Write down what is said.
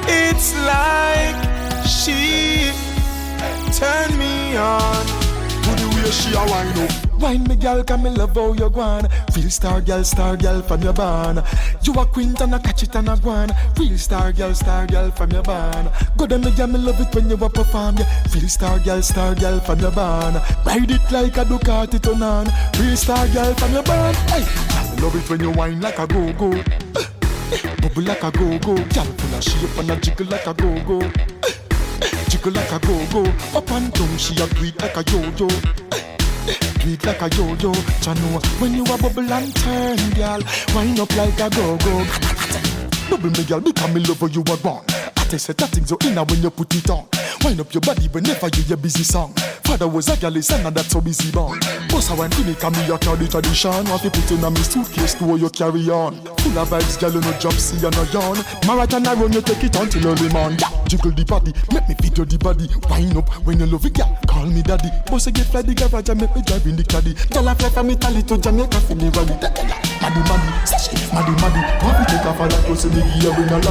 It's like she turned me on. To the way she a wind up. Wine me girl, come me love how you gwan. Real star girl from your barn. You a queen and I catch it and I gwan. Real star girl from your barn. Go down me girl, me love it when you a perform. Yeah. Real star girl from your barn. Ride it like a Ducati turn on. Real star girl from your barn. Hey, I love it when you wine like a go-go. Bubble like a go-go. Girl full of shape and a jiggle like a go-go. Jiggle like a go-go. Up and down she a breathe like a yo-yo. Breathe like a yo-yo. Chano, when you a bubble and turn, girl, wind up like a go-go. Bubble me, girl, because me love you a born. I tell you that things so inna when you put it on. Wind up your body whenever you hear busy song. Father was a girl, son, and that's so busy born. Boss, I want to make me a carry tradition. Want to put in a me suitcase to you carry on. Full of vibes, girl, you no job, see you no yawn. Marathon I run, you take it until early morning. Jiggle the body, make me video the body. Wind up when you love it, girl, call me daddy. Boss, I get fly the garage and make me drive in the caddy. Girl, I fly from Italy to Jamaica for the rally. Maddy, sashi, maddy. Want to take off all that clothes and me give you a